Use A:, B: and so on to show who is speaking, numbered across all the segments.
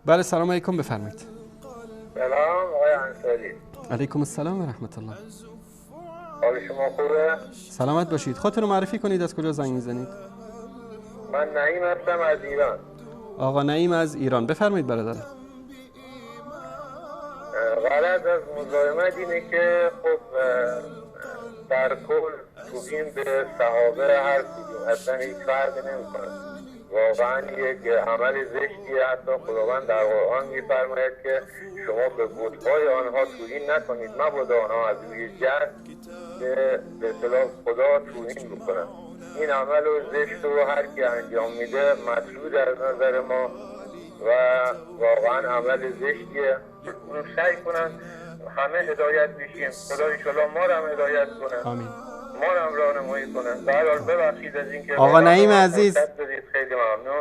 A: بله سلام علیکم، بفرمایید.
B: سلام آقای انصاری.
A: علیکم السلام و رحمت الله.
B: حال شما خوبه؟
A: سلامت باشید. خودتون رو معرفی کنید، از کجا زنگ میزنید؟
B: من نعیم هستم از ایران.
A: آقا نعیم از ایران، بفرمایید برادر.
B: غرض از مزاحمت اینه که خب در کل توهین به صحابه هر کدوم اصلا هیچ فرقی نمیکنه. واقعا یک عمل زشتیه. حتی خداوند در قرآن میفرماید که شما به بت‌های آنها توهین نکنید، مبادا آنها از روی جهل به اصطلاح خدا توهین بکنن. این عمل زشت رو هر کی انجام میده مطلوب از نظر ما و واقعا عمل زشتیه. سعی کنن همه هدایت بشیم. خدا انشالله ما رو هم هدایت کنه،
A: آمین.
B: ما رو هم راهنمایی کنه. به هر حال ببخشید از اینکه
A: آقا نعیم عزیز،
B: خیلی ممنون.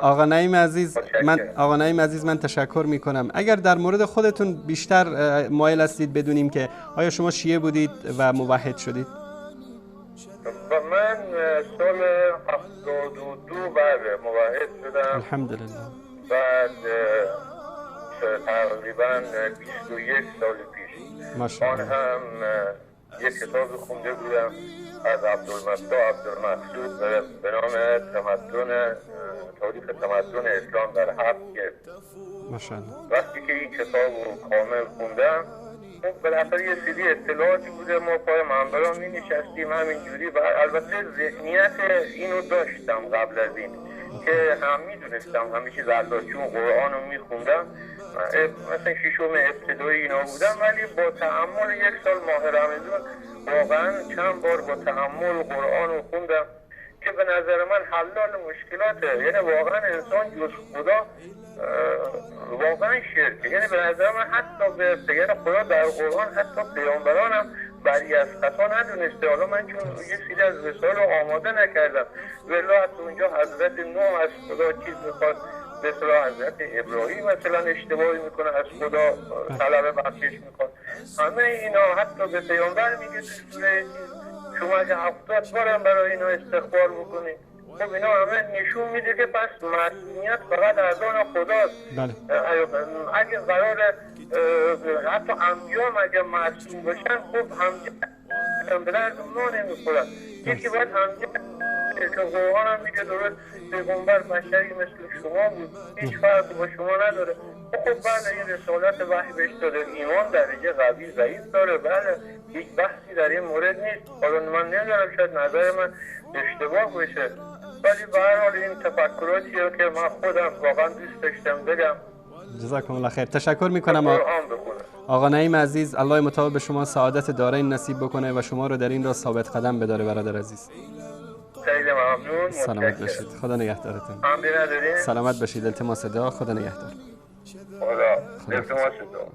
A: آقا نعیم عزیز من تشکر میکنم. اگر در مورد خودتون بیشتر مایل هستید بدونیم که آیا شما شیعه بودید و موحد شدید؟
B: و من سال 72 موحد شدم.
A: الحمدلله.
B: بعد تقریبا 21 سال پیش
A: ماشاءالله.
B: آن هم یک کتاب خونده بودم از عبدالمفتاح عبدالمقصود به نام تاریخ تمدن اسلام در 7 جلد.
A: ماشاءالله.
B: وقتی که این کتاب رو کامل خوندم بالاخره یه سری اطلاعاتی بوده، ما پای منبرها می نشستیم همینجوری و البته ذهنیت اینو داشتم قبل از این که هم می دونستم همه چیز الله، چون قرآن رو می خوندم مثلا ششم ابتدایی اینا بودم، ولی با تأمل یک سال ماه رمضان واقعا چند بار با تأمل قرآن رو خوندم که به نظر من حلال مشکلاته. یعنی واقعا انسان جز خدا واقعا شرکه. یعنی به نظر من حتی به یعنی خدا در قرآن حتی پیامبران هم بری از خطا ندونسته. حالا من چون یه سری از رسال رو آماده نکردم ولی حتی اونجا حضرت نوح از خدا چیز میخواد، به اصطلاح حضرت ابراهیم مثلا اشتباهی میکنه از خدا طلب بخشش میخواد. همه اینا حتی به پیامبر میگه شما اگه 70 بارم برای اینا استغفار بکنید. خب اینا همه نشون میده که پس معصومیت فقط از آن خداست.
A: بله.
B: اگه قرار حتی انبیا هم اگه معصوم باشن خب هم به درد اونا نمیخورن. یکی باید همجا که قرآن هم میگه درست پیغمبر بشری مثل شما بود، هیچ فرقی با شما نداره. خب بله این رسالت وحی بهش داده، ایمان درجه قوی ضعیف داره، بله هیچ بحثی در این مورد نیست. حالا من نمیدونم شاید نظر من اشتباه بشه ولی به هر حال این تفکراتیه که من خودم واقعا دوست داشتم بگم.
A: جزاکم الله خیر. تشکر میکنم آقا نعیم عزیز. الله متعال به شما سعادت دارین نصیب بکنه و شما رو در این راه ثابت قدم بداره برادر عزیز.
B: خیلی ممنون.
A: سلامت باشید. خدا نگهدارتون.
B: سلامت باشید.
A: التماس دعا. خدا نگهدار.
B: خدا التماس دعا.